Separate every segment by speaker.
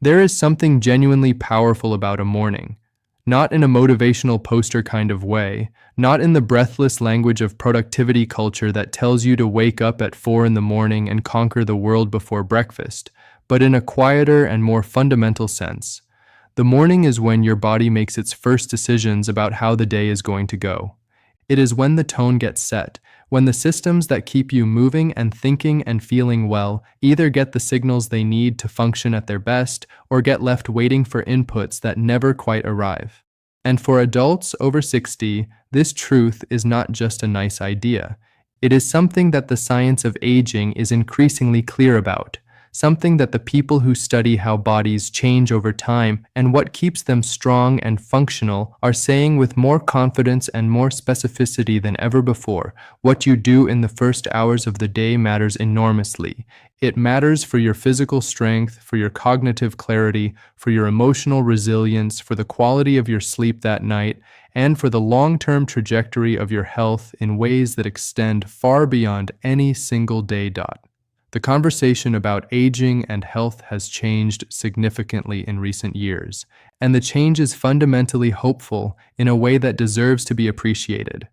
Speaker 1: There is something genuinely powerful about a morning. Not in a motivational poster kind of way, not in the breathless language of productivity culture that tells you to wake up at 4 in the morning and conquer the world before breakfast, but in a quieter and more fundamental sense. The morning is when your body makes its first decisions about how the day is going to go. It is when the tone gets set, when the systems that keep you moving and thinking and feeling well either get the signals they need to function at their best or get left waiting for inputs that never quite arrive. And for adults over 60, this truth is not just a nice idea. It is something that the science of aging is increasingly clear about. Something that the people who study how bodies change over time and what keeps them strong and functional are saying with more confidence and more specificity than ever before. What you do in the first hours of the day matters enormously. It matters for your physical strength, for your cognitive clarity, for your emotional resilience, for the quality of your sleep that night, and for the long-term trajectory of your health in ways that extend far beyond any single day. The conversation about aging and health has changed significantly in recent years, and the change is fundamentally hopeful in a way that deserves to be appreciated.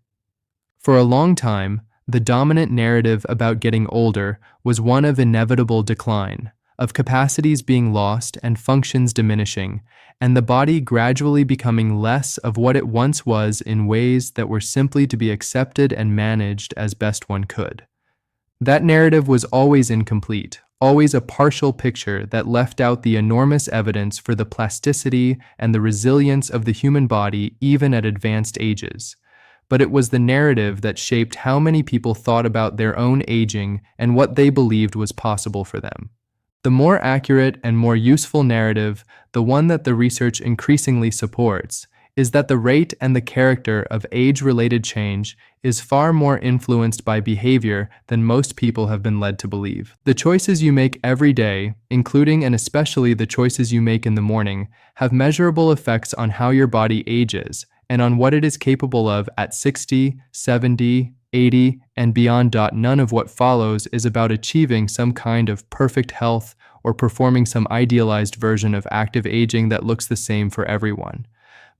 Speaker 1: For a long time, the dominant narrative about getting older was one of inevitable decline, of capacities being lost and functions diminishing, and the body gradually becoming less of what it once was in ways that were simply to be accepted and managed as best one could. That narrative was always incomplete, always a partial picture that left out the enormous evidence for the plasticity and the resilience of the human body even at advanced ages. But it was the narrative that shaped how many people thought about their own aging and what they believed was possible for them. The more accurate and more useful narrative, the one that the research increasingly supports, is that the rate and the character of age-related change is far more influenced by behavior than most people have been led to believe. The choices you make every day, including and especially the choices you make in the morning, have measurable effects on how your body ages and on what it is capable of at 60, 70, 80, and beyond. None of what follows is about achieving some kind of perfect health or performing some idealized version of active aging that looks the same for everyone.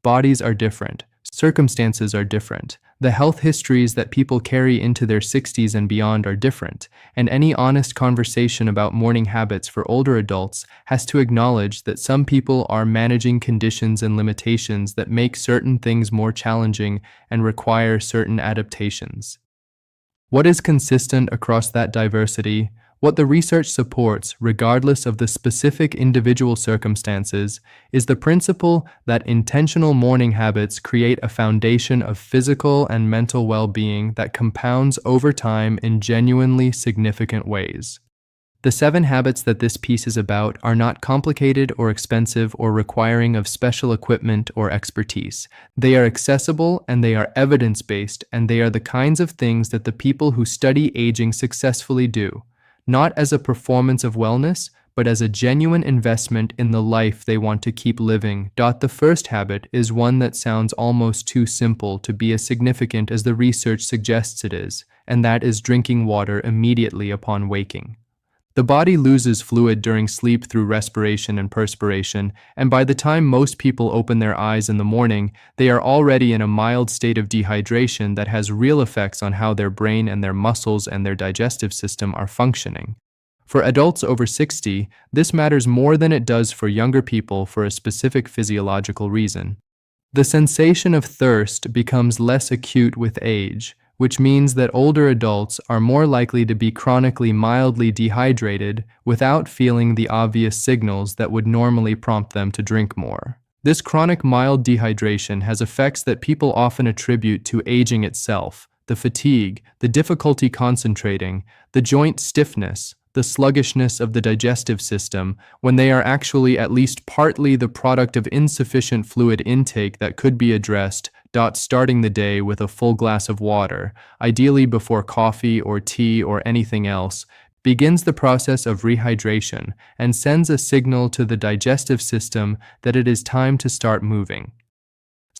Speaker 1: Bodies are different. Circumstances are different. The health histories that people carry into their 60s and beyond are different, and any honest conversation about morning habits for older adults has to acknowledge that some people are managing conditions and limitations that make certain things more challenging and require certain adaptations. What is consistent across that diversity? What the research supports, regardless of the specific individual circumstances, is the principle that intentional morning habits create a foundation of physical and mental well-being that compounds over time in genuinely significant ways. The 7 habits that this piece is about are not complicated or expensive or requiring of special equipment or expertise. They are accessible and they are evidence-based, and they are the kinds of things that the people who study aging successfully do. Not as a performance of wellness, but as a genuine investment in the life they want to keep living. The first habit is one that sounds almost too simple to be as significant as the research suggests it is, and that is drinking water immediately upon waking. The body loses fluid during sleep through respiration and perspiration, and by the time most people open their eyes in the morning, they are already in a mild state of dehydration that has real effects on how their brain and their muscles and their digestive system are functioning. For adults over 60, this matters more than it does for younger people for a specific physiological reason. The sensation of thirst becomes less acute with age, which means that older adults are more likely to be chronically mildly dehydrated without feeling the obvious signals that would normally prompt them to drink more. This chronic mild dehydration has effects that people often attribute to aging itself: the fatigue, the difficulty concentrating, the joint stiffness, the sluggishness of the digestive system, when they are actually at least partly the product of insufficient fluid intake that could be addressed. Starting the day with a full glass of water, ideally before coffee or tea or anything else, begins the process of rehydration and sends a signal to the digestive system that it is time to start moving.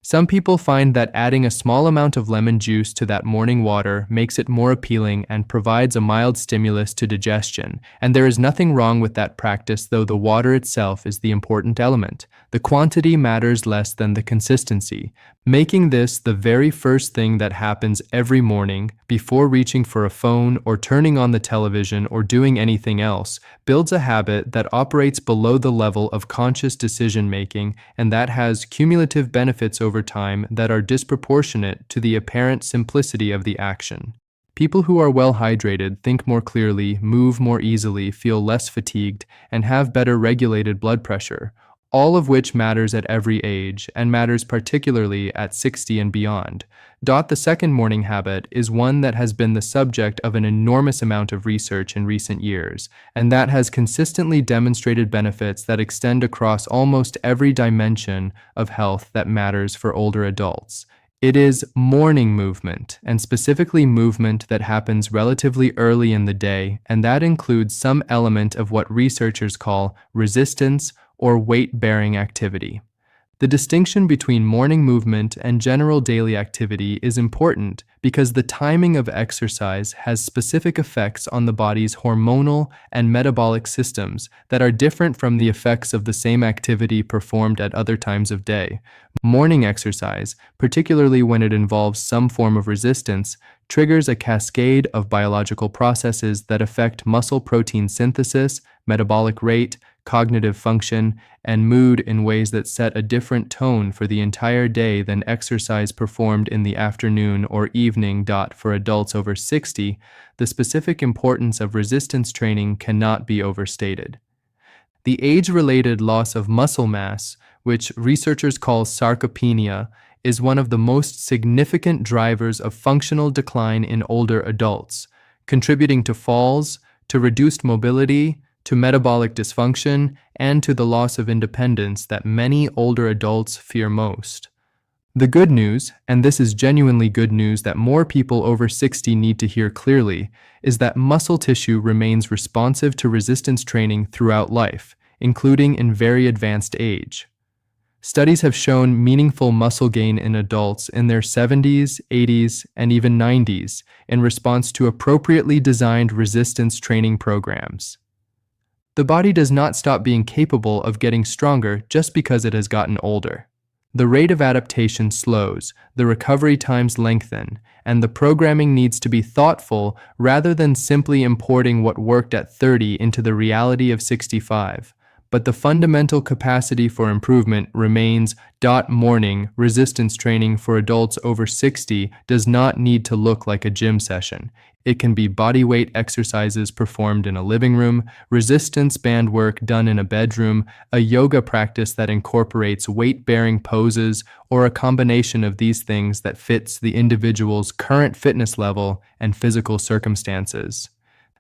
Speaker 1: Some people find that adding a small amount of lemon juice to that morning water makes it more appealing and provides a mild stimulus to digestion, and there is nothing wrong with that practice, though the water itself is the important element. The quantity matters less than the consistency. Making this the very first thing that happens every morning before reaching for a phone or turning on the television or doing anything else builds a habit that operates below the level of conscious decision-making and that has cumulative benefits over time that are disproportionate to the apparent simplicity of the action. People who are well hydrated think more clearly, move more easily, feel less fatigued, and have better regulated blood pressure, all of which matters at every age and matters particularly at 60 and beyond. The second morning habit is one that has been the subject of an enormous amount of research in recent years, and that has consistently demonstrated benefits that extend across almost every dimension of health that matters for older adults. It is morning movement, and specifically movement that happens relatively early in the day, and that includes some element of what researchers call resistance or weight-bearing activity. The distinction between morning movement and general daily activity is important because the timing of exercise has specific effects on the body's hormonal and metabolic systems that are different from the effects of the same activity performed at other times of day. Morning exercise, particularly when it involves some form of resistance, triggers a cascade of biological processes that affect muscle protein synthesis, metabolic rate, cognitive function, and mood in ways that set a different tone for the entire day than exercise performed in the afternoon or evening. For adults over 60, the specific importance of resistance training cannot be overstated. The age-related loss of muscle mass, which researchers call sarcopenia, is one of the most significant drivers of functional decline in older adults, contributing to falls, to reduced mobility, to metabolic dysfunction, and to the loss of independence that many older adults fear most. The good news, and this is genuinely good news that more people over 60 need to hear clearly, is that muscle tissue remains responsive to resistance training throughout life, including in very advanced age. Studies have shown meaningful muscle gain in adults in their 70s, 80s, and even 90s in response to appropriately designed resistance training programs. The body does not stop being capable of getting stronger just because it has gotten older. The rate of adaptation slows, the recovery times lengthen, and the programming needs to be thoughtful rather than simply importing what worked at 30 into the reality of 65. But the fundamental capacity for improvement remains. Morning resistance training for adults over 60 does not need to look like a gym session. It can be bodyweight exercises performed in a living room, resistance band work done in a bedroom, a yoga practice that incorporates weight-bearing poses, or a combination of these things that fits the individual's current fitness level and physical circumstances.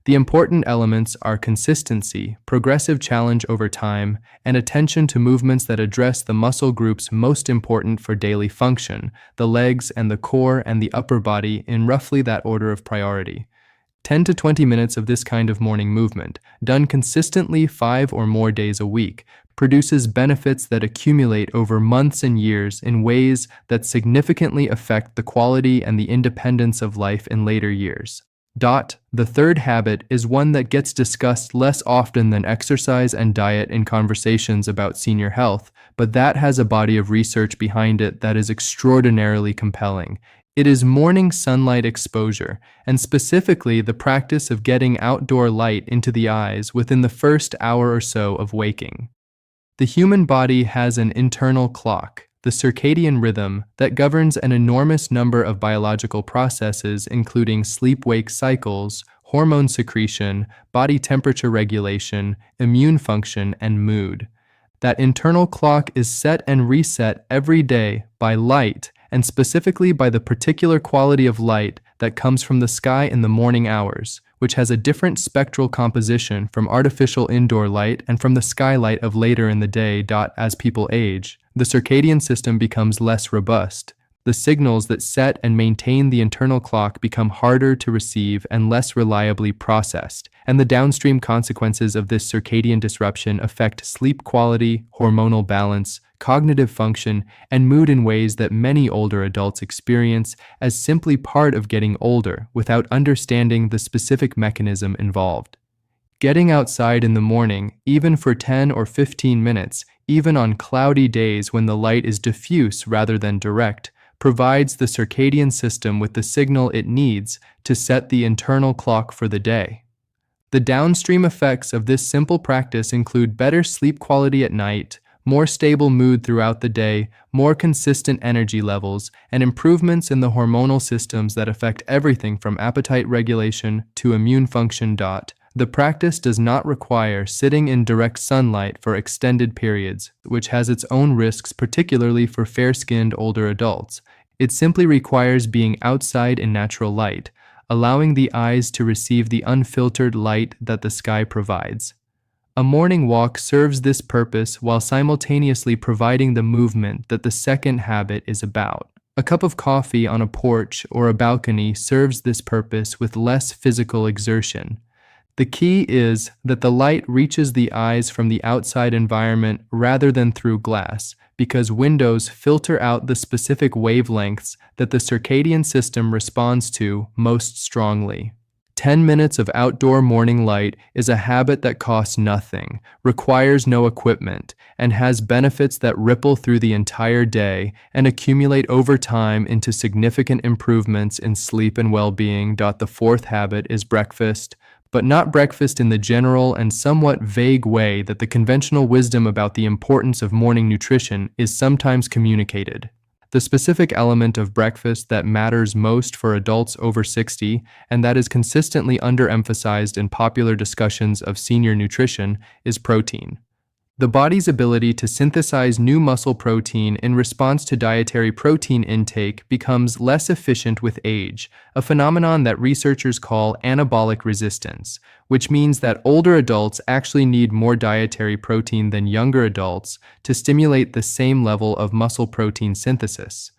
Speaker 1: The important elements are consistency, progressive challenge over time, and attention to movements that address the muscle groups most important for daily function, the legs and the core and the upper body in roughly that order of priority. 10 to 20 minutes of this kind of morning movement, done consistently 5 or more days a week, produces benefits that accumulate over months and years in ways that significantly affect the quality and the independence of life in later years. The third habit is one that gets discussed less often than exercise and diet in conversations about senior health, but that has a body of research behind it that is extraordinarily compelling. It is morning sunlight exposure, and specifically the practice of getting outdoor light into the eyes within the first hour or so of waking. The human body has an internal clock, the circadian rhythm, that governs an enormous number of biological processes including sleep-wake cycles, hormone secretion, body temperature regulation, immune function, and mood. That internal clock is set and reset every day by light, and specifically by the particular quality of light that comes from the sky in the morning hours, which has a different spectral composition from artificial indoor light and from the skylight of later in the day. As people age, the circadian system becomes less robust. The signals that set and maintain the internal clock become harder to receive and less reliably processed, and the downstream consequences of this circadian disruption affect sleep quality, hormonal balance, cognitive function, and mood in ways that many older adults experience as simply part of getting older without understanding the specific mechanism involved. Getting outside in the morning, even for 10 or 15 minutes, even on cloudy days when the light is diffuse rather than direct, provides the circadian system with the signal it needs to set the internal clock for the day. The downstream effects of this simple practice include better sleep quality at night, more stable mood throughout the day, more consistent energy levels, and improvements in the hormonal systems that affect everything from appetite regulation to immune function. The practice does not require sitting in direct sunlight for extended periods, which has its own risks, particularly for fair-skinned older adults. It simply requires being outside in natural light, allowing the eyes to receive the unfiltered light that the sky provides. A morning walk serves this purpose while simultaneously providing the movement that the second habit is about. A cup of coffee on a porch or a balcony serves this purpose with less physical exertion. The key is that the light reaches the eyes from the outside environment rather than through glass, because windows filter out the specific wavelengths that the circadian system responds to most strongly. 10 minutes of outdoor morning light is a habit that costs nothing, requires no equipment, and has benefits that ripple through the entire day and accumulate over time into significant improvements in sleep and well-being. The fourth habit is breakfast, but not breakfast in the general and somewhat vague way that the conventional wisdom about the importance of morning nutrition is sometimes communicated. The specific element of breakfast that matters most for adults over 60, and that is consistently underemphasized in popular discussions of senior nutrition, is protein. The body's ability to synthesize new muscle protein in response to dietary protein intake becomes less efficient with age, a phenomenon that researchers call anabolic resistance, which means that older adults actually need more dietary protein than younger adults to stimulate the same level of muscle protein synthesis.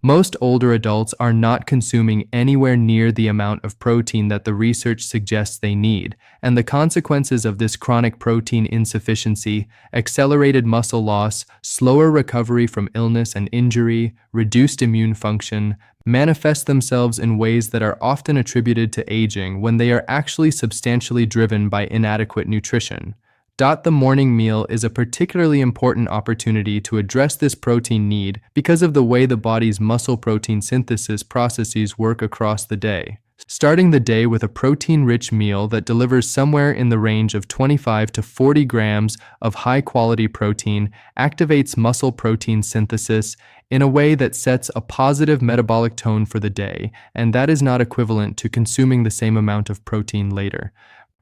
Speaker 1: Most older adults are not consuming anywhere near the amount of protein that the research suggests they need, and the consequences of this chronic protein insufficiency, accelerated muscle loss, slower recovery from illness and injury, reduced immune function, manifest themselves in ways that are often attributed to aging when they are actually substantially driven by inadequate nutrition. The morning meal is a particularly important opportunity to address this protein need because of the way the body's muscle protein synthesis processes work across the day. Starting the day with a protein-rich meal that delivers somewhere in the range of 25 to 40 grams of high-quality protein activates muscle protein synthesis in a way that sets a positive metabolic tone for the day, and that is not equivalent to consuming the same amount of protein later.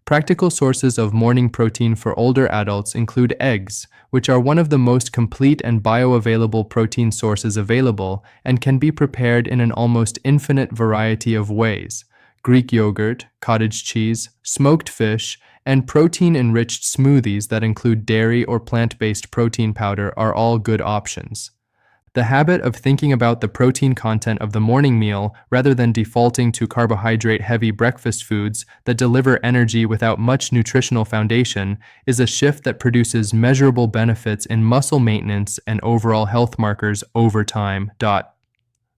Speaker 1: Practical sources of morning protein for older adults include eggs, which are one of the most complete and bioavailable protein sources available and can be prepared in an almost infinite variety of ways. Greek yogurt, cottage cheese, smoked fish, and protein-enriched smoothies that include dairy or plant-based protein powder are all good options. The habit of thinking about the protein content of the morning meal rather than defaulting to carbohydrate-heavy breakfast foods that deliver energy without much nutritional foundation is a shift that produces measurable benefits in muscle maintenance and overall health markers over time.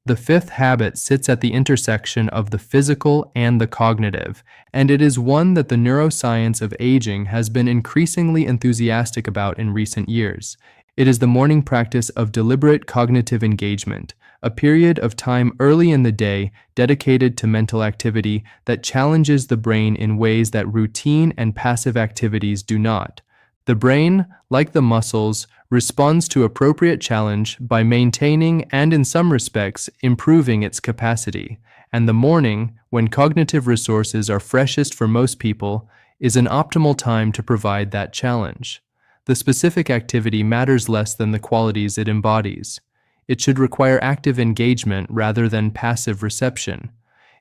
Speaker 1: The fifth habit sits at the intersection of the physical and the cognitive, and it is one that the neuroscience of aging has been increasingly enthusiastic about in recent years. It is the morning practice of deliberate cognitive engagement, a period of time early in the day dedicated to mental activity that challenges the brain in ways that routine and passive activities do not. The brain, like the muscles, responds to appropriate challenge by maintaining and, in some respects, improving its capacity, and the morning, when cognitive resources are freshest for most people, is an optimal time to provide that challenge. The specific activity matters less than the qualities it embodies. It should require active engagement rather than passive reception.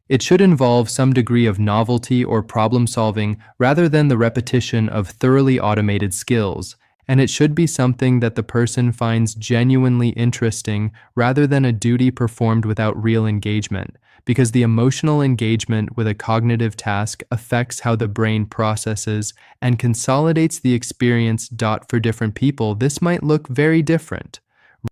Speaker 1: It should involve some degree of novelty or problem solving rather than the repetition of thoroughly automated skills, And it should be something that the person finds genuinely interesting rather than a duty performed without real engagement, because the emotional engagement with a cognitive task affects how the brain processes and consolidates the experience. For different people, this might look very different.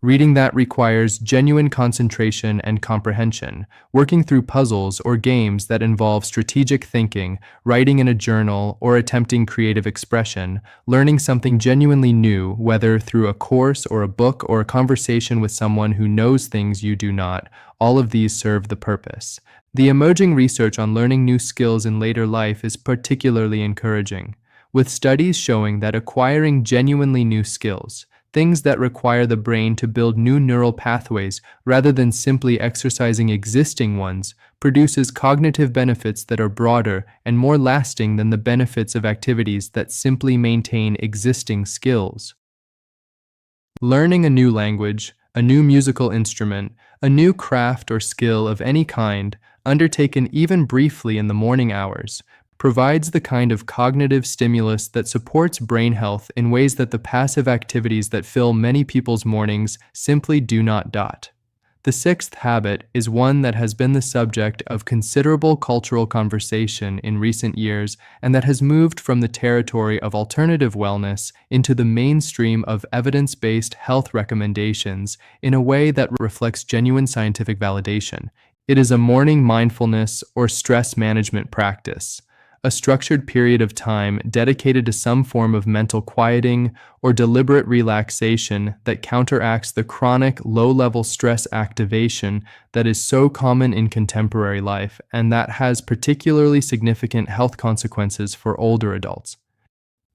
Speaker 1: Reading that requires genuine concentration and comprehension, working through puzzles or games that involve strategic thinking, writing in a journal, or attempting creative expression, learning something genuinely new, whether through a course or a book or a conversation with someone who knows things you do not, all of these serve the purpose. The emerging research on learning new skills in later life is particularly encouraging, with studies showing that acquiring genuinely new skills, things that require the brain to build new neural pathways rather than simply exercising existing ones, produces cognitive benefits that are broader and more lasting than the benefits of activities that simply maintain existing skills. Learning a new language, a new musical instrument, a new craft or skill of any kind, undertaken even briefly in the morning hours, provides the kind of cognitive stimulus that supports brain health in ways that the passive activities that fill many people's mornings simply do not. The sixth habit is one that has been the subject of considerable cultural conversation in recent years and that has moved from the territory of alternative wellness into the mainstream of evidence-based health recommendations in a way that reflects genuine scientific validation. It is a morning mindfulness or stress management practice, a structured period of time dedicated to some form of mental quieting or deliberate relaxation that counteracts the chronic low-level stress activation that is so common in contemporary life and that has particularly significant health consequences for older adults.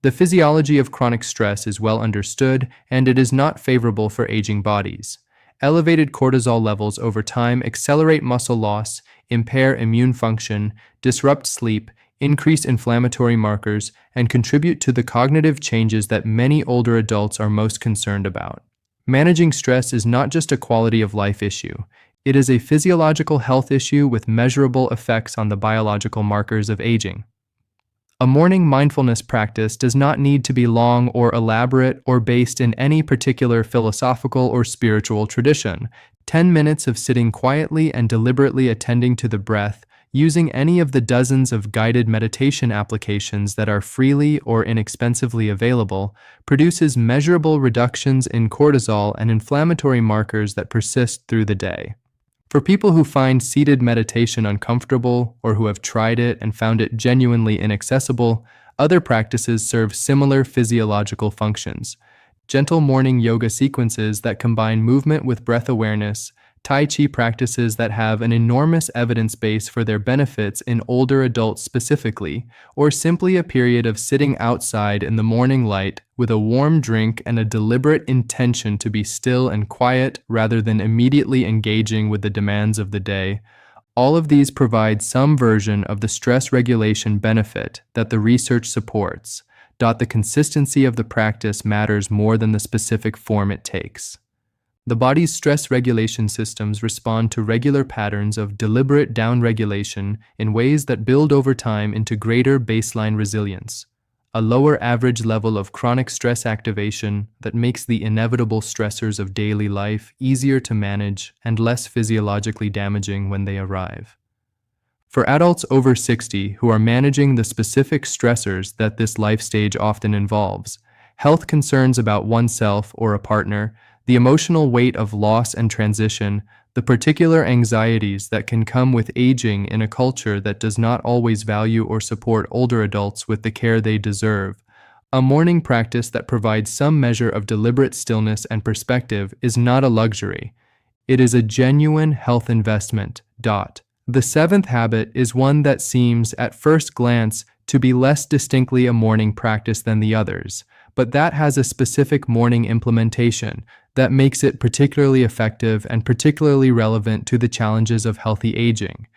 Speaker 1: The physiology of chronic stress is well understood, and it is not favorable for aging bodies. Elevated cortisol levels over time accelerate muscle loss, impair immune function, disrupt sleep, increase inflammatory markers, and contribute to the cognitive changes that many older adults are most concerned about. Managing stress is not just a quality of life issue. It is a physiological health issue with measurable effects on the biological markers of aging. A morning mindfulness practice does not need to be long or elaborate or based in any particular philosophical or spiritual tradition. 10 minutes of sitting quietly and deliberately attending to the breath, using any of the dozens of guided meditation applications that are freely or inexpensively available, produces measurable reductions in cortisol and inflammatory markers that persist through the day. For people who find seated meditation uncomfortable or who have tried it and found it genuinely inaccessible, other practices serve similar physiological functions. Gentle morning yoga sequences that combine movement with breath awareness, Tai Chi practices that have an enormous evidence base for their benefits in older adults specifically, or simply a period of sitting outside in the morning light with a warm drink and a deliberate intention to be still and quiet rather than immediately engaging with the demands of the day. All of these provide some version of the stress regulation benefit that the research supports. The consistency of the practice matters more than the specific form it takes. The body's stress regulation systems respond to regular patterns of deliberate downregulation in ways that build over time into greater baseline resilience, a lower average level of chronic stress activation that makes the inevitable stressors of daily life easier to manage and less physiologically damaging when they arrive. For adults over 60 who are managing the specific stressors that this life stage often involves, health concerns about oneself or a partner, the emotional weight of loss and transition, the particular anxieties that can come with aging in a culture that does not always value or support older adults with the care they deserve. A morning practice that provides some measure of deliberate stillness and perspective is not a luxury. It is a genuine health investment. The seventh habit is one that seems, at first glance, to be less distinctly a morning practice than the others, but that has a specific morning implementation that makes it particularly effective and particularly relevant to the challenges of healthy aging.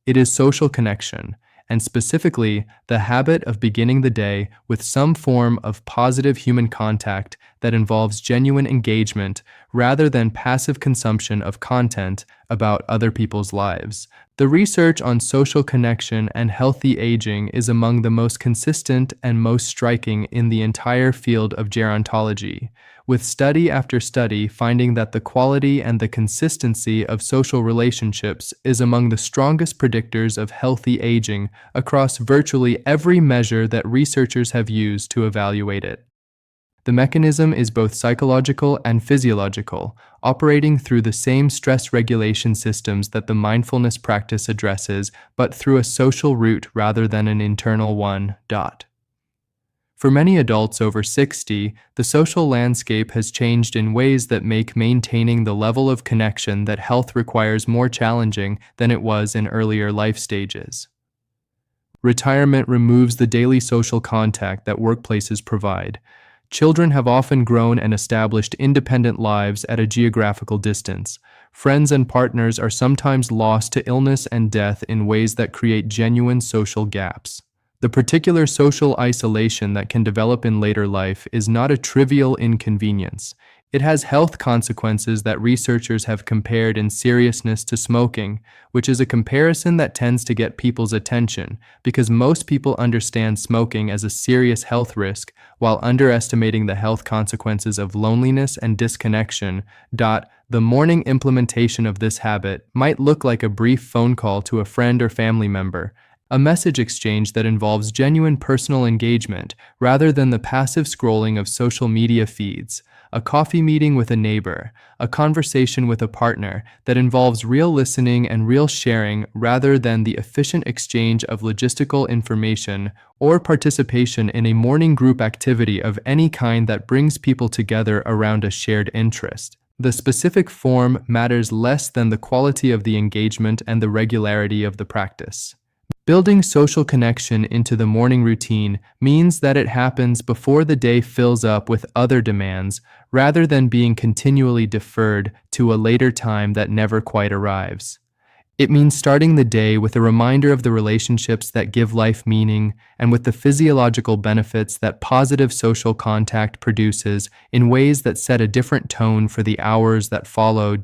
Speaker 1: It is social connection, and specifically the habit of beginning the day with some form of positive human contact that involves genuine engagement rather than passive consumption of content about other people's lives. The research on social connection and healthy aging is among the most consistent and most striking in the entire field of gerontology, with study after study finding that the quality and the consistency of social relationships is among the strongest predictors of healthy aging across virtually every measure that researchers have used to evaluate it. The mechanism is both psychological and physiological, operating through the same stress regulation systems that the mindfulness practice addresses, but through a social route rather than an internal one. For many adults over 60, the social landscape has changed in ways that make maintaining the level of connection that health requires more challenging than it was in earlier life stages. Retirement removes the daily social contact that workplaces provide. Children have often grown and established independent lives at a geographical distance. Friends and partners are sometimes lost to illness and death in ways that create genuine social gaps. The particular social isolation that can develop in later life is not a trivial inconvenience. It has health consequences that researchers have compared in seriousness to smoking, which is a comparison that tends to get people's attention because most people understand smoking as a serious health risk while underestimating the health consequences of loneliness and disconnection. The morning implementation of this habit might look like a brief phone call to a friend or family member, a message exchange that involves genuine personal engagement rather than the passive scrolling of social media feeds, a coffee meeting with a neighbor, a conversation with a partner that involves real listening and real sharing rather than the efficient exchange of logistical information, or participation in a morning group activity of any kind that brings people together around a shared interest. The specific form matters less than the quality of the engagement and the regularity of the practice. Building social connection into the morning routine means that it happens before the day fills up with other demands, rather than being continually deferred to a later time that never quite arrives. It means starting the day with a reminder of the relationships that give life meaning and with the physiological benefits that positive social contact produces in ways that set a different tone for the hours that follow.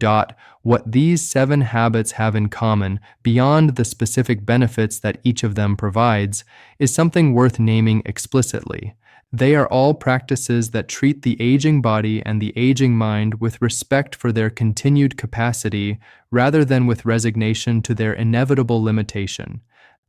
Speaker 1: What these 7 habits have in common, beyond the specific benefits that each of them provides, is something worth naming explicitly. They are all practices that treat the aging body and the aging mind with respect for their continued capacity rather than with resignation to their inevitable limitation.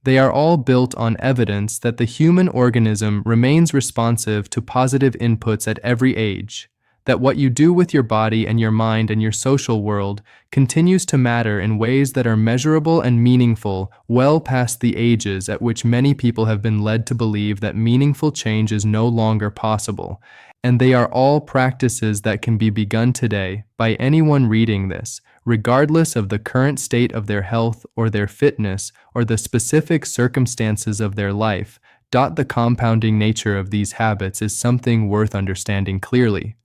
Speaker 1: They are all built on evidence that the human organism remains responsive to positive inputs at every age, that what you do with your body and your mind and your social world continues to matter in ways that are measurable and meaningful well past the ages at which many people have been led to believe that meaningful change is no longer possible. And they are all practices that can be begun today by anyone reading this, regardless of the current state of their health or their fitness or the specific circumstances of their life. The compounding nature of these habits is something worth understanding clearly.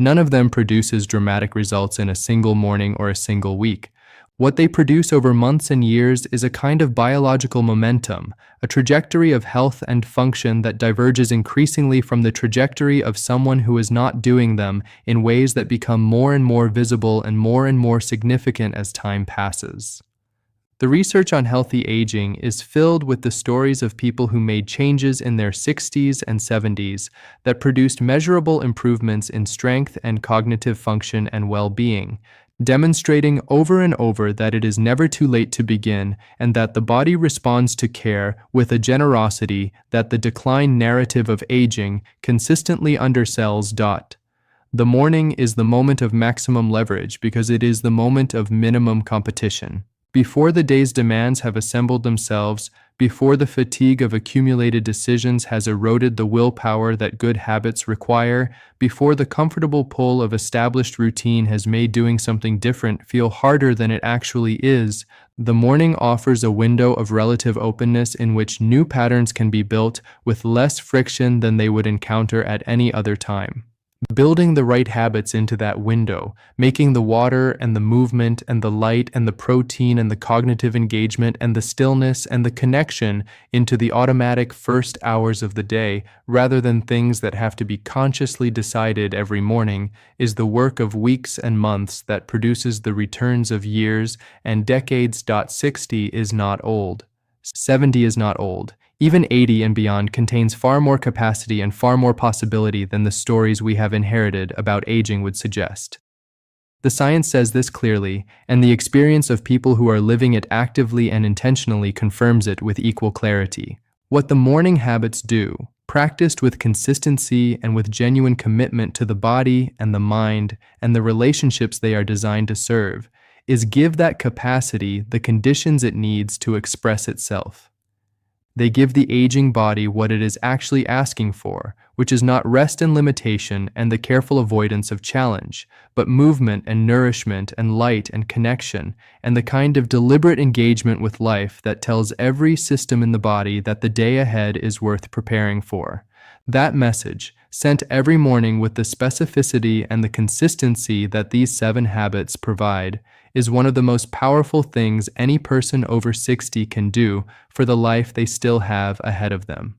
Speaker 1: None of them produces dramatic results in a single morning or a single week. What they produce over months and years is a kind of biological momentum, a trajectory of health and function that diverges increasingly from the trajectory of someone who is not doing them in ways that become more and more visible and more significant as time passes. The research on healthy aging is filled with the stories of people who made changes in their 60s and 70s that produced measurable improvements in strength and cognitive function and well-being, demonstrating over and over that it is never too late to begin and that the body responds to care with a generosity that the decline narrative of aging consistently undersells. The morning is the moment of maximum leverage because it is the moment of minimum competition. Before the day's demands have assembled themselves, before the fatigue of accumulated decisions has eroded the willpower that good habits require, before the comfortable pull of established routine has made doing something different feel harder than it actually is, the morning offers a window of relative openness in which new patterns can be built with less friction than they would encounter at any other time. Building the right habits into that window, making the water and the movement and the light and the protein and the cognitive engagement and the stillness and the connection into the automatic first hours of the day, rather than things that have to be consciously decided every morning, is the work of weeks and months that produces the returns of years and decades. 60 is not old. 70 is not old. Even 80 and beyond contains far more capacity and far more possibility than the stories we have inherited about aging would suggest. The science says this clearly, and the experience of people who are living it actively and intentionally confirms it with equal clarity. What the morning habits do, practiced with consistency and with genuine commitment to the body and the mind and the relationships they are designed to serve, is give that capacity the conditions it needs to express itself. They give the aging body what it is actually asking for, which is not rest and limitation and the careful avoidance of challenge, but movement and nourishment and light and connection, and the kind of deliberate engagement with life that tells every system in the body that the day ahead is worth preparing for. That message, sent every morning with the specificity and the consistency that these 7 habits provide, is one of the most powerful things any person over 60 can do for the life they still have ahead of them.